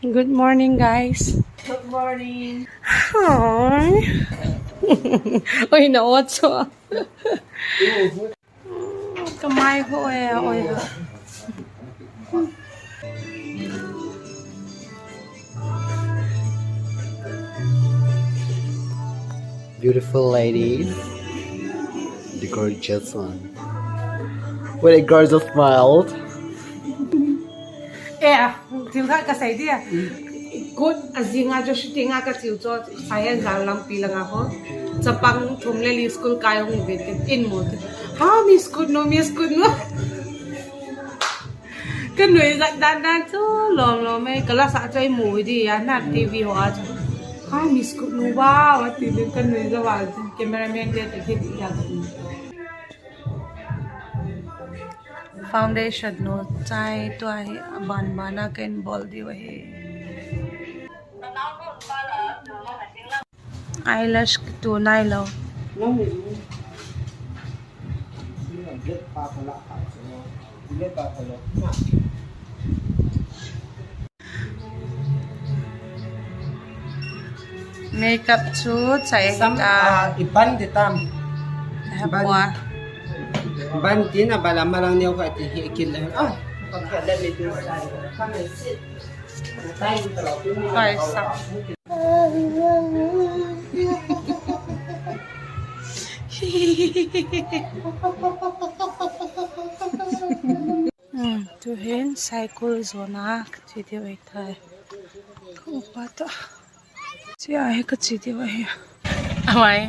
Good morning, guys. Good morning. Hi. Ôi nấu cho. Cái mai hội à, ôi hả. Beautiful ladies, the gorgeous one with a gorgeous smile. À, thiếu khác cái gì đi à? Good, azinga jo shooting ka chiu cho sayan zal lang pila nga ho. Sapang thumle li school kayong bitin in mo. Ha, miss good no, miss good no. Cái người dặn đàn đàn chứ lòm mấy cái là xã chơi mùi đi á nạt tivi hóa chứ hai miss cũng nu bao thì đến cái người ra vào cameraman dia thì đi ra foundation no chai toai ban bana ken bol di wa he eyelash to nai lo makeup chu chai ta Iban di tam. hapwa Ban tin na bala malang niyo ka ti hikil lang. Ah, pagkada ni do sa. Kami sit. Tayo talaw. kai sak tu hen Saikul zona chi di wai thai ko pa ta chi ai ka chi di wai amai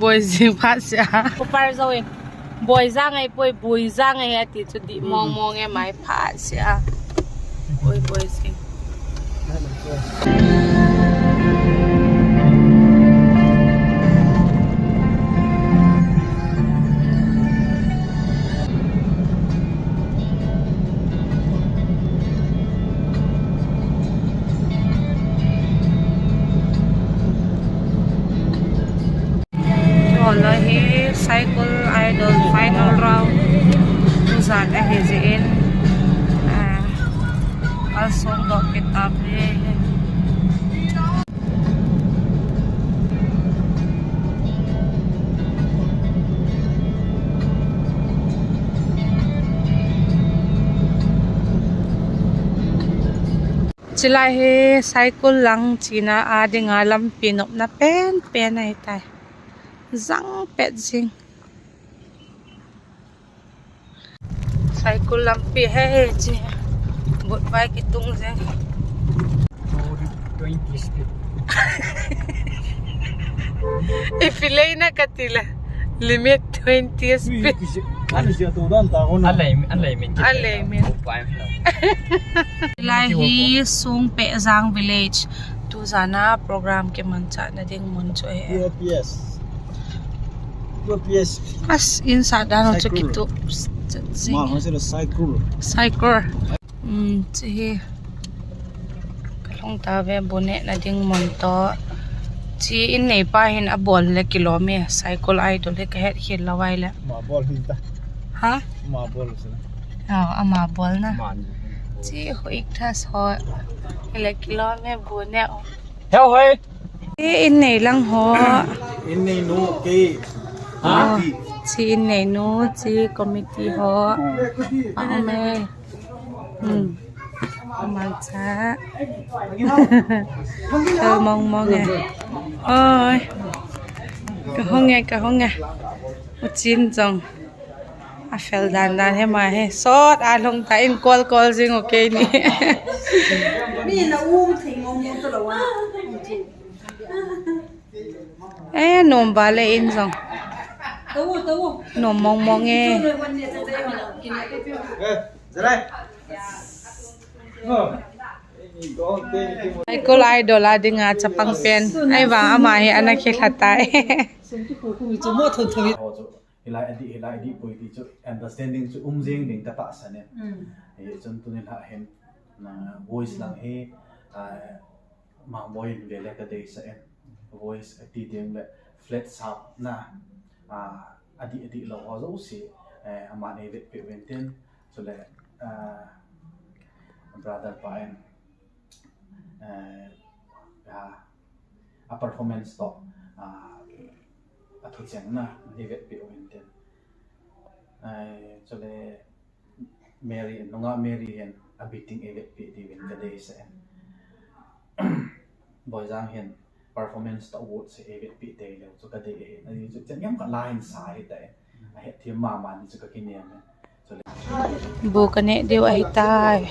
boy jing pha sia ko par zo en boy zang ai boy zang ai ati chu di mong e mai pha sia boy sing Wallahi Saikul Idol final round Tuzan hezin alsong do kitab ye chila he Saikul lang china ading alam pinop na pen ai tai zang pet jing Saikul lampi he chi bot bai kitung jeng 20 speed. ifilay na katila limit 20 speed Ano siya to dan ta ko na. Alay min. Lahi sung pe zang village tu zana program ke mancha na ding mon cho e Yes. Yes. as in sa dano cho kitu Ma ho sila cycle. cycle chi kalong tawe bone na ding mon to chi in nei pa hin abol le kilome Saikul Idol le ka het hil lawai le Ma ball hinta. ha Ma ball sila. ama bol na Man. chi hoik thas ho le kilome bone Heo hoy. in nei lang ho Inni no ke. chi in nei no chi committee ho ame mancha mong ơi cái hông nghe một chín dòng à phèo đàn thế mà he sót à không thấy in call riêng ok nè ê nôm bà lệ in dòng nôm mong nghe Ra đây. Saikul Idol ading nga sa pangpen ay ba amahe anak hilatay hilai di poi ti chu understanding chu umjing ding ta ta sane e chon tu ne la hen na voice lang he ma boy le le ka dei sa en voice ti ding le flat sharp na adi lo ho zo si ama ne ve pe venten so le brother pa en a performance to a thu chang na event pi oin ten chole Mary nonga Mary hen a beating event pi di win ka day se boy jang hen performance to award se event pi day le chu ka day na ni chu chen yam ka line sai dai a het thi ma man chu ka kin ne Bukane dew ay tay.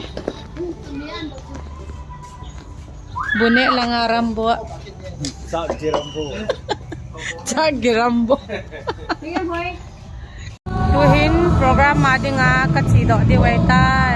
Bune lang arambo. Chagirambo. Tuhin program madi nga katsido dew ay tay.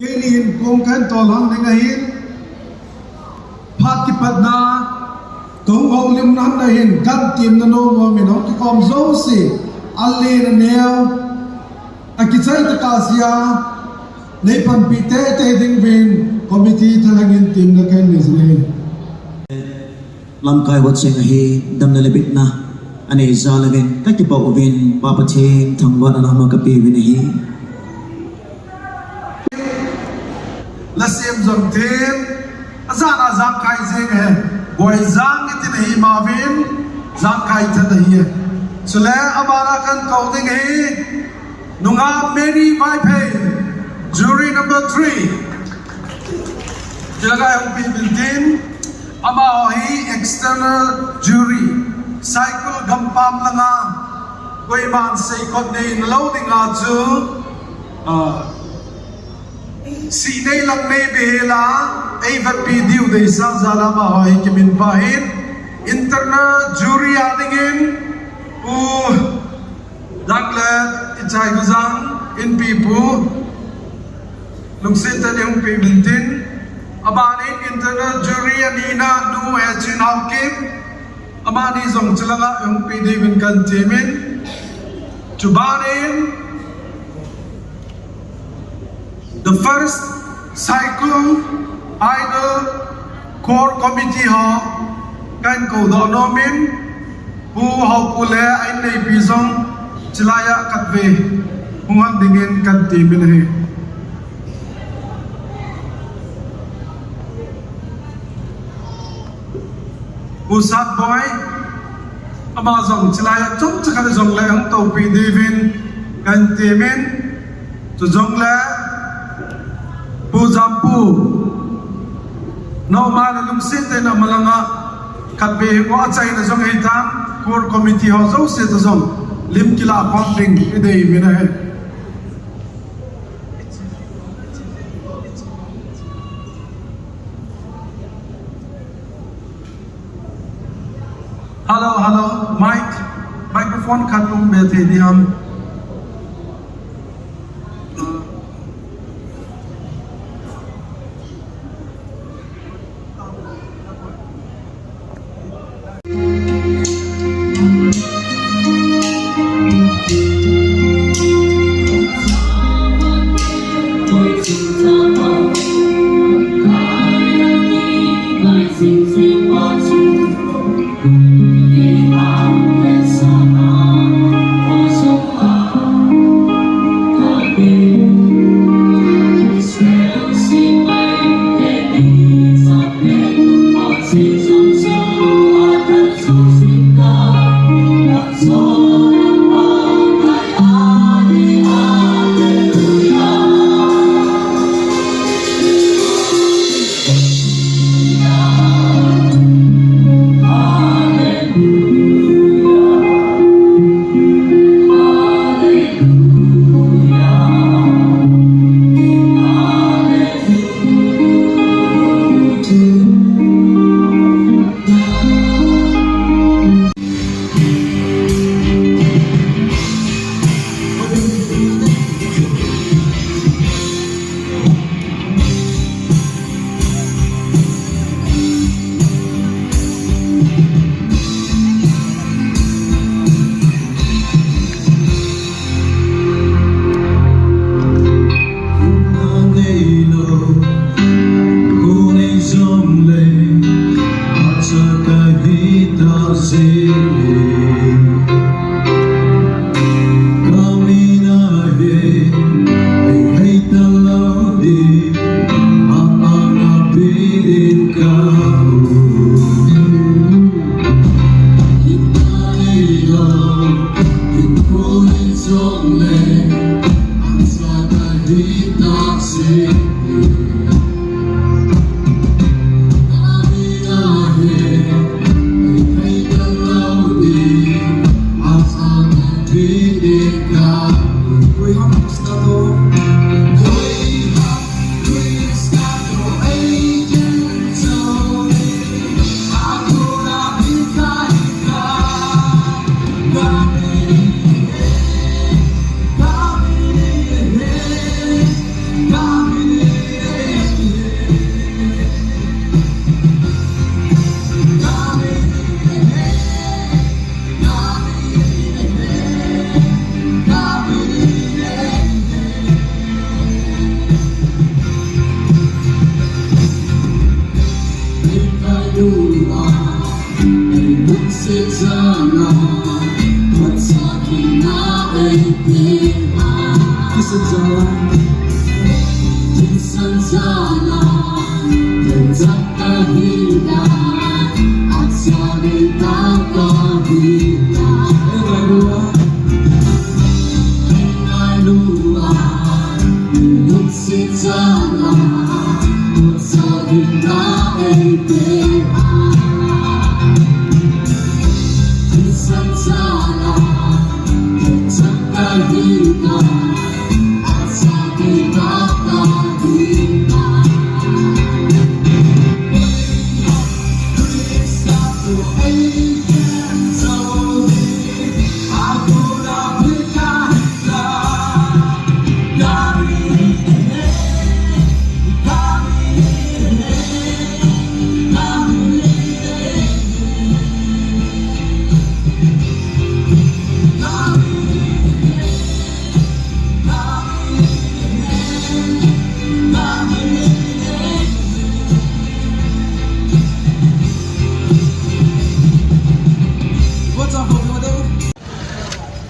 Kini kung kan tolong dengahin Phat kipat na Tung hậu lim nan na hin Kan tim na no mo minong Ki kom zo si Ali na neo Akitsay takasya Nay panpite te ding vin Committee talangin tim na kan nisne Lam kai wat sing hi dam na lebit na ane zalagin kakipa ubin papatin thangwa na makapi win hi La sem zong tem azan azam kai zeng hai boy zang itin hi mavin zang kai tan hi sule amara kan kau ding hi nunga Mary vai pay jury number 3 jaga yang pimpinan ama hi external jury Saikul gampam langa koi man Saikul nei nalo dinga chu si nei lang nei behela ai vat pi diu dei sang zala ma hoi kimin bahin internal jury adingin u dakle ichai guzang in pipu lungsit ta yung pimpinan Abani internal jury anina nu chin haukim Abani zong chilanga yung PD win kan timin Chubanin the first Saikul Idol core committee ho kan ko do nomin hu ho pule ai nei bizong chilaya katve huang dingin kan timin he Usat boy ama zong chilaya chum chakale zong le ang to pi divin kan timin to zong le pu zampu no ma na lung sit na malanga kat be ko achai na zong hitang core committee ho zo se to zong lim kila accounting pi dei mina he Hello, microphone katung bete di ham.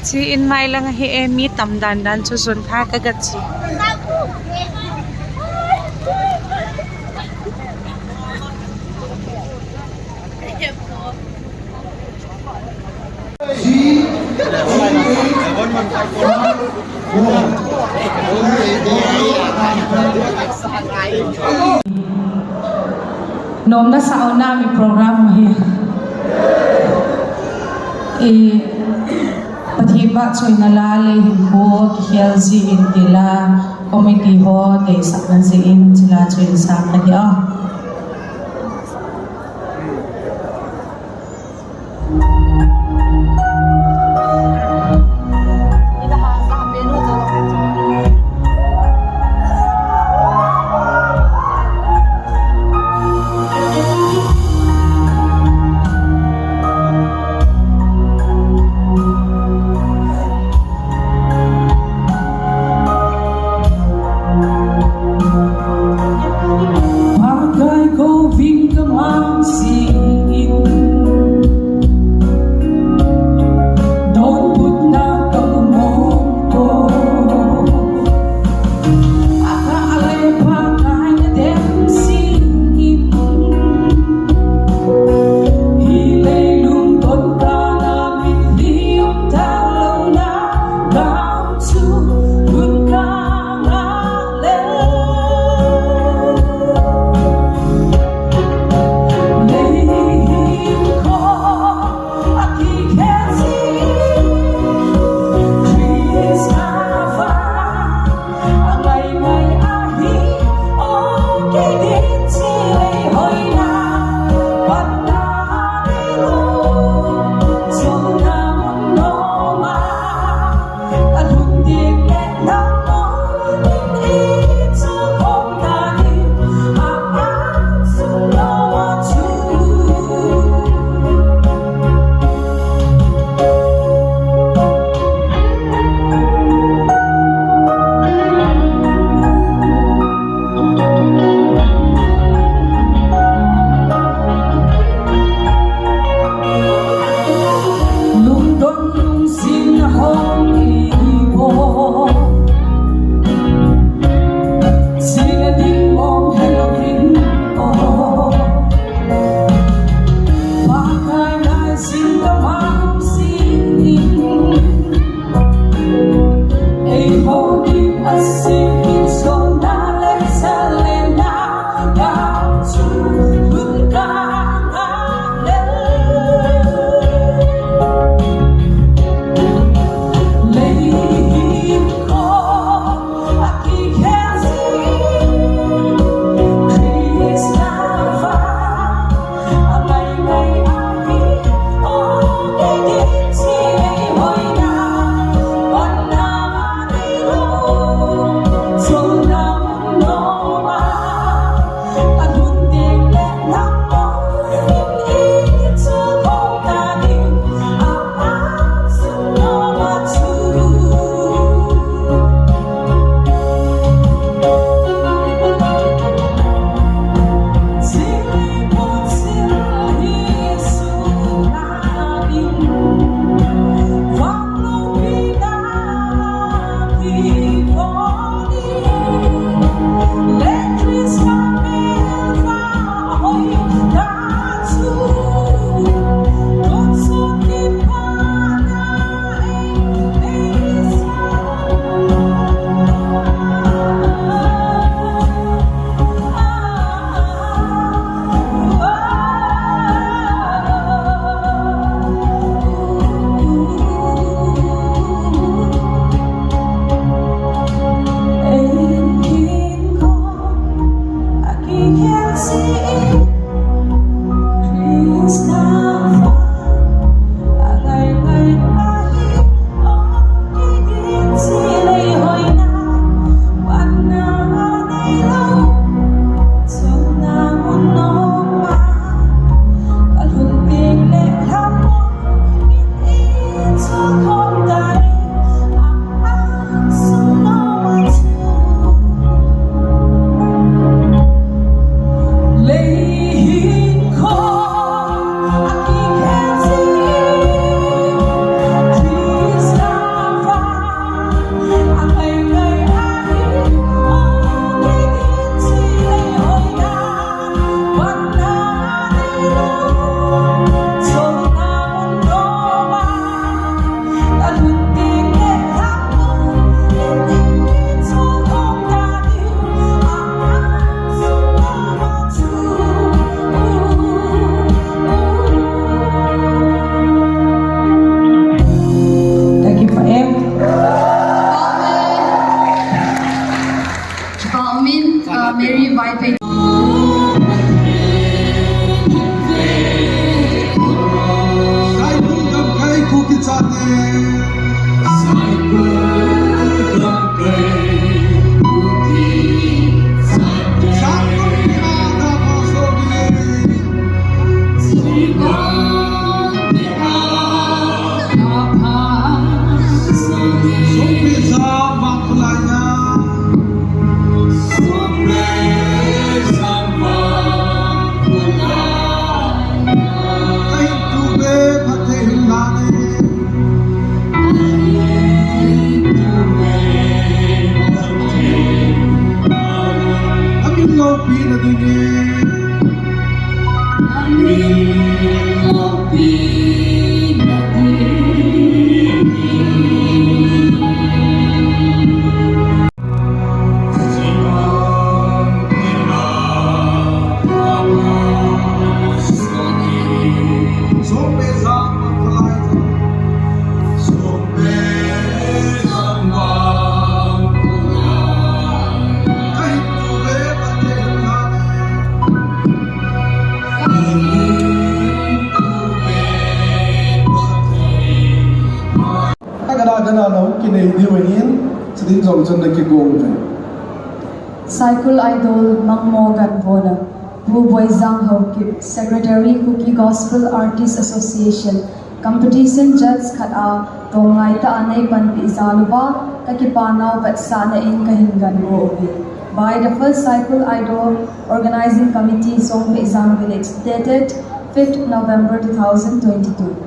Chi in mai lang hi emi tam dan dan chu sun tha ka ga chi nom na sa una mi program hi Patiba choy nalale himbo kiel si in tila committee ho de saklan si in sila choy sa kaya Saikul Idol Mangmo Ganbona, Bu Boyzang Hokip, Secretary Cookie Gospel Artists Association, Competition Judge Kata, Tongai Ta Anay Pan Pizaluba, Kakipanaw Batsana in Kahingan Obi. By the first Saikul Idol Organizing Committee Song Pizang Village, dated 5th November 2022.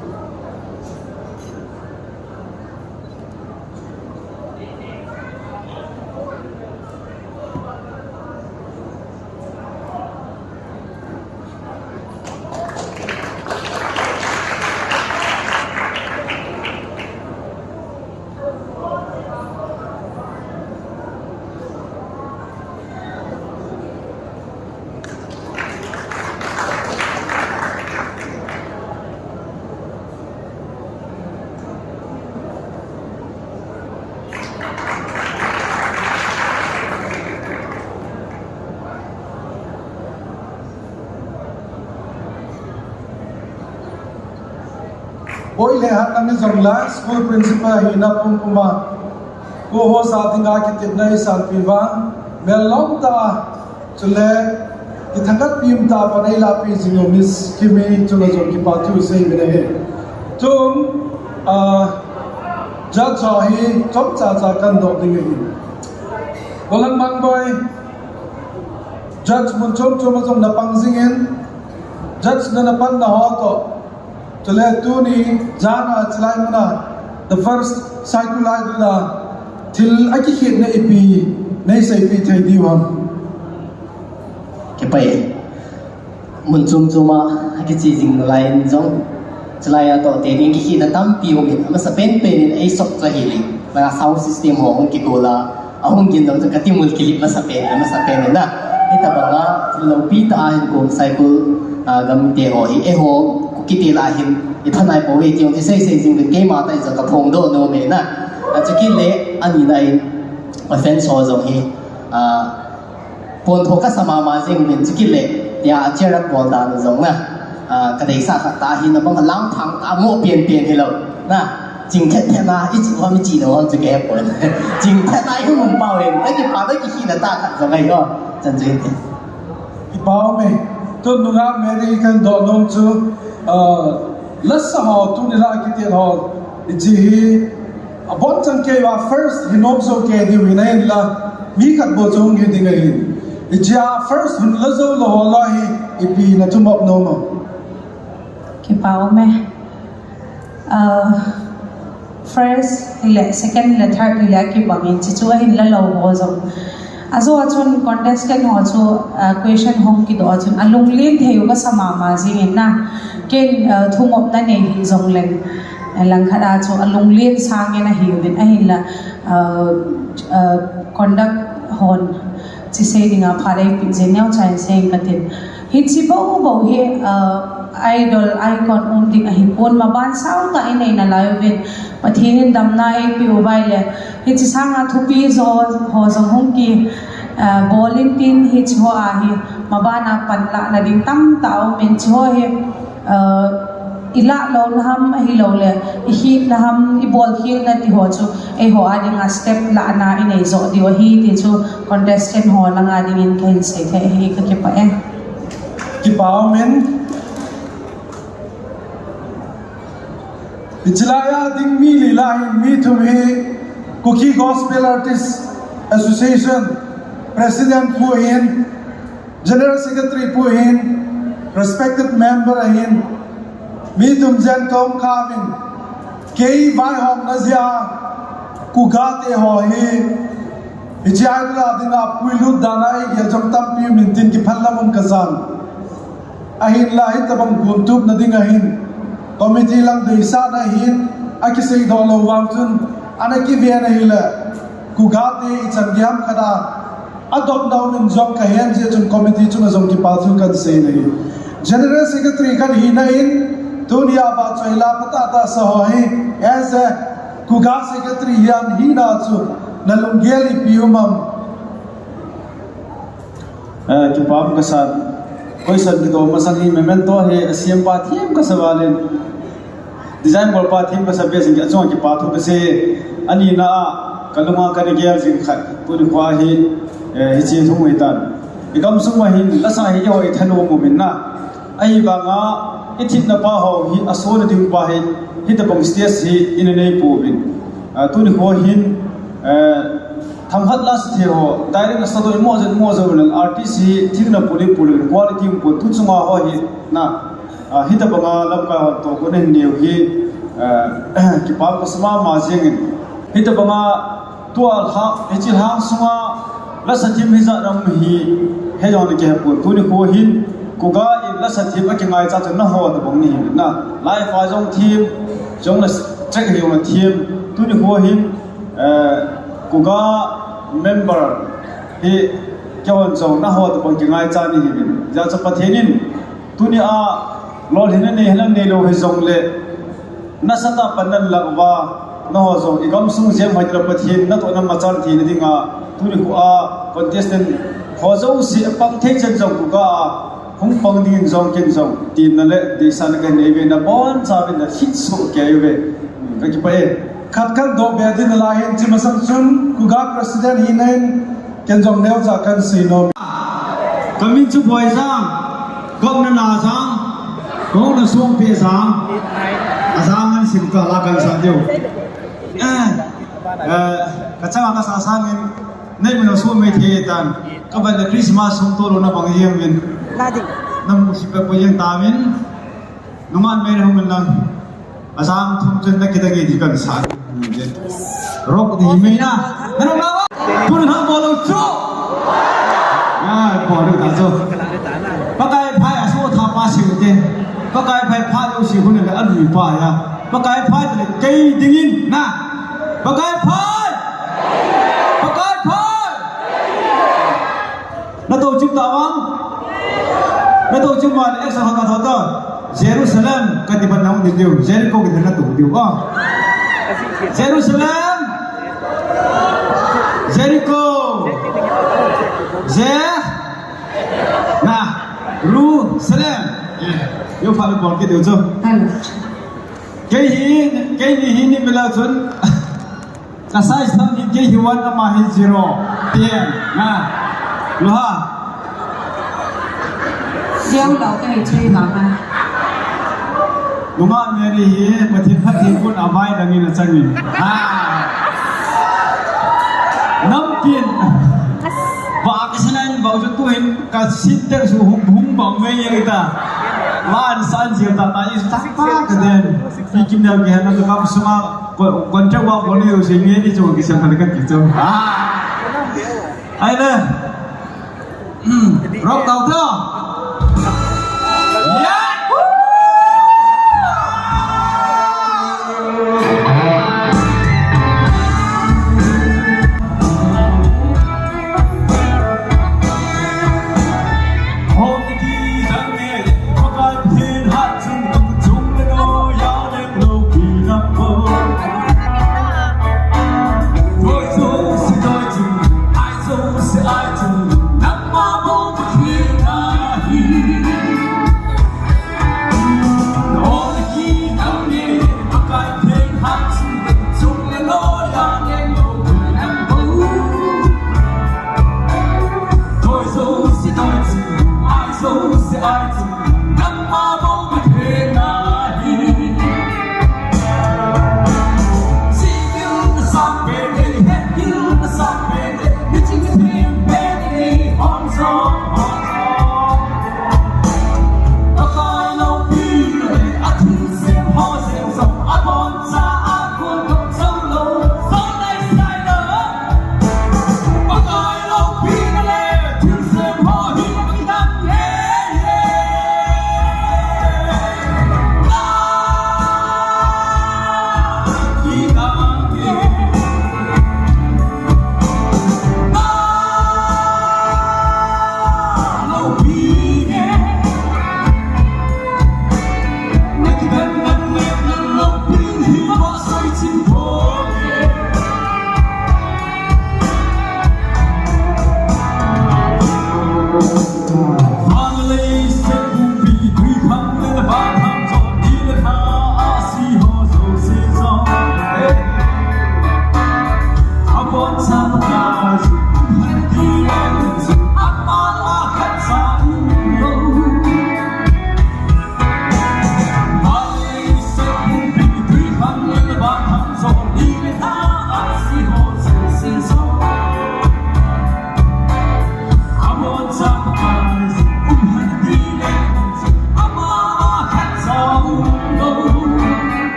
Boy lehat kami zongla school principal hina puma ko ho sa tinga kitip na isan piwa melong ta chule kithangat pim ta panai la pi jingo miss kimi chula jom ki patu sei bene he tum judge hi chop cha cha kan dok ding hi bolang mang boy judge mun chom chom chom na pang singen judge na pan na ho to Tule tuni jana chlai muna the first Saikul Idol la til aki khit na ipi nei sai pi thai diwan ke pai mun chum chuma aki chi jing line jong chlai to te ni ki na tam pi ho mi ma sa pen pen ai sok cha hi li ba sound system ho hong ki ko la ahong gin dong ka ti mul clip ma sa pen na ita ba nga lo pi ta hin ko Saikul gam te ho hi e ho kiti la hin ithanai po we tiong ti sei jing de ke ma tai za ka thong do no me na chiki le ani nai offense ho jong hi pon tho ka sama ma jing min chiki le ya chera bol da no jong na ka dei sa ka ta hin na bang lang thang ta mo pian hi lo na jing the the na i chi wa mi chi no on ke pon jing the na hi mum pao len ta ki pa da ki hi na ta ka jong ai go chan jing ti pao me to nunga American do nong chu lasa ho tu ni la kiti ho ji a bon chan ke wa first hinom so ke di winain la mi khat bo chong gi ding ai ja first hun la zo lo ho la hi ipi na tu mop no mo ki pao me first ile second ile third ile ki bangin chi chu hin la lo ho zo azo achon contestant ho chu question hong ki do achon alung lin theu ka sama ma jing na ken thumop na ne hi zong leng lang khada chu alung lin sang na hi bin a hin la conduct hon chi sei dinga phare pin jenau chai sei katin hi chi bo he idol icon ding a hin pon ma ban sau ta inai na lai ven pathin dam na ai pi ubai le hi chi sanga thupi zo ho zong hong ki bowling pin hi chu a hi ma ba na pan la na ding tam tao men chu he ila lo na ham hi lo le hi na ham I ball khil na ti ho chu e ho ading a step la na in ei zo di wa hi ti chu contestant ho la nga ding in khain se the hi ka ke pa e ki pao men Ichlaya ding mi lila mi to me Cookie Gospel Artists Association President po in General Secretary po in respected member in mi tum jan kom khavin kei vai hom nazia kugate ho hi ichai la dinga puilu dana ai gel jom tam pi mintin ki phallamum kazan ahin la hi tabang guntub na dinga hin committee lang de isa na hin aki sei do lo wang chun anaki ve na hila kugate ichangiam khada adopt down in job ka hen je chun committee chun azom ki palthul kan sei na hi general secretary kan hi na in dunia ba choila pata ta sa ho hi as a kuga secretary yan hi na chu nalunggeli piumam ki pam ka sa koi san ki do masang hi memento he asiam pa thim ka sawalen design bol pa thim ka sabbe sing ki achong ki pa thu ka se ani na kaluma ka ni gel sing khat pun khwa hi hi chi thu mai tan ikam sung ma hin la sa hi yo I thano mu min na ai ba nga ithit na pa ho hi aso na ding pa hi hi ta bang stage hi in nei pu bin tu ni ho hin tham hat las the ho direct sta do mo zo nan artist hi thik na puli quality pu tu chunga ho hi na hi ta banga lam ka to ko nen neu hi ki pa ko sama ma jeng hi ta banga to al ha hi chi hang sunga la sa thim hi za ram hi he jon ke pu tu ni ho hin kuga in la sa thim a ki ngai cha chen na ho ta bang ni na lai fa jong thim jong la check hi on thim tu ni ho hin kuga member hi kyon jong na ho ta bang ki ngai cha ni hi bin ja cha pathenin tu ni a lol hin ne helan ne lo he jong le na sa ta panan lagwa na ho jong igam sung je mai tra pathin na to na machar thi ni dinga tu ni ku a contestant ho zo si pang thei chen jong kuga hung pang ding jong ken jong tin na le di san ka ne ve na bon sa ve na hit so ke ve ka ki pa e khat kan do be din la hin chi masam chun kuga president hi nen ken jong neu za kan sei no Kami chu boy sang kong na sang kong na sung pe sang asang an sim ka la kan sa deu ka chang ka sa sang in nei mi no su me the tan ka ban na Christmas sung to lo na bang yem min nam si pa po yang ta min numan me hom lang asang thum chen na kita ge di kan sa rok di me na nanu na pun ha bo lo chu bỏ được cả rồi bác cái phai à số tháp ba xíu thế bác cái phai phai đâu xíu hơn là ăn mì phai à bác cái phai thì cây tiếng in na bác cái phai nó tổ chức tạo vang nó tổ chức mà em sẽ học cả thôi đó Jerusalem cái địa bàn nào cũng điều Jericho cái thứ nó tổ điều à Jerusalem Jericho na Jerusalem yo phải còn cái điều chưa cái hi ni mila chun ka sai sam ni cái hi wan ama hi zero tiền na lo ha gieo đầu cái chơi mà đúng không nghe đi mà thiên phát thiên quân ở vai đang nghe là chân mình năm tiền và cái này bảo cho tôi cả xin tên số hùng bằng mấy người ta mà anh san diệt ta tại vì tất cả cái đền khi kim đạo kia nó có số mà quan trọng vào bao nhiêu sinh viên đi cho cái xem phải cái gì chứ ai đây rock đầu chưa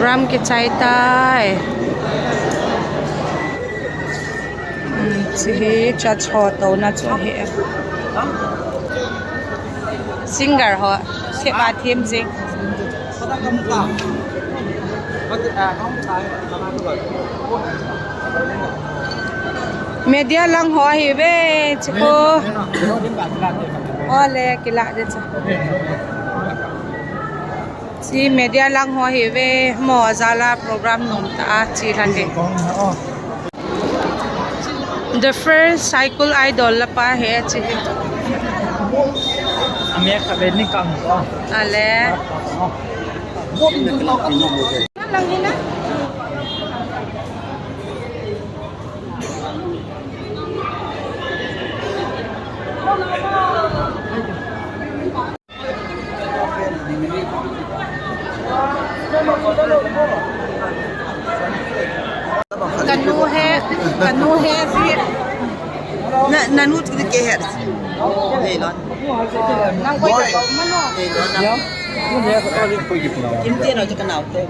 program ki chai tai chi cha cho to na cho he singer ho se ba thêm jing media lang ho hi ve chiko ole kila de cha si media lang ho hi ve mo zala program nom ta chi la de the first Saikul Idol la pa he chi ame ka be ni kang ko ale lang hina kanu he si na nut ke her hey lon nang koi mano hey lon kim tiền rồi cho cái nào thế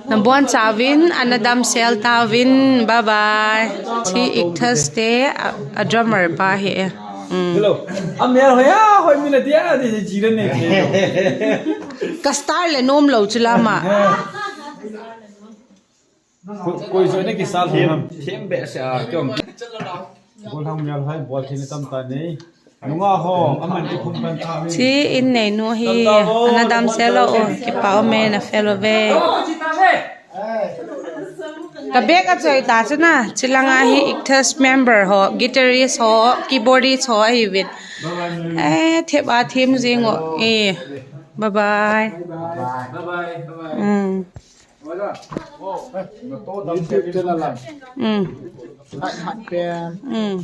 Nambuan Savin, Anadam Sel Tavin, bye bye. See, Thursday, a drummer pa here. Hello. Amir hoya hoy mina dia di jiran ne. Kastar le nom lo chula ma. Koi so ne ki sal hom. thêm bẹ sẽ chồng Bol ham yal hai bol thini tam ta nei. Nunga ho aman ki khum ban ta. See, in ne no he, Anadam Sel o ki pa me na fellow ve. Kabek at soy ta chuna, chilanga hi Ichthus member ho, guitarist ho, keyboardist ho hi wit. Thep a thim jing o. Bye bye.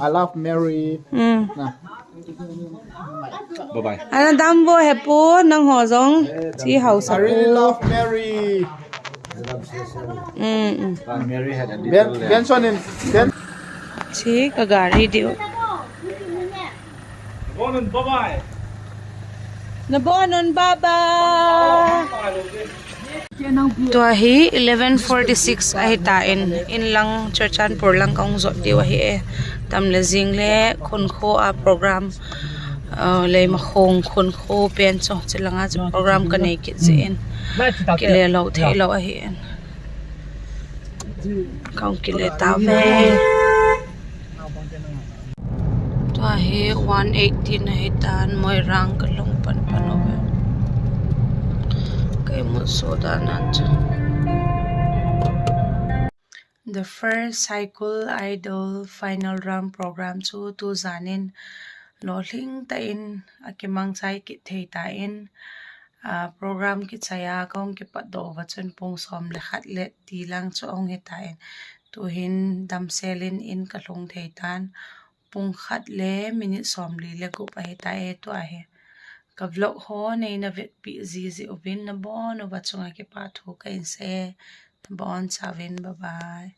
I love Mary. Bye bye. Anadam bo hepo nang ho jong chi house I really love Mary. Mary had a Ben son in Ben. chi kagari dio. Bonon bye bye. Nabonon baba. To hi 11:46 ahi ta in lang churchan por lang kaung zot diwa hi tam le jing le khun kho a program le ma khong khun kho pen cho chilanga program ka nei ki chen ki le lo thei lo a hi en kaung ki le ta ve to hi 118 ahi tan moi rang ka long pan panove The first Saikul Idol final round program chu tu zanin lohling ta in akimang chai ki thei ta in program ki chaya kong ki pado wachun pung som le khat le ti lang chu ong he ta in tu hin dam selin in ka hlong thei tan pung khat le minute som li le ku pa he ta e tu a he ka vlog ho nei na vet pi zi ovin na bon o bachunga ke pa thu ka in se bon chavin bye bye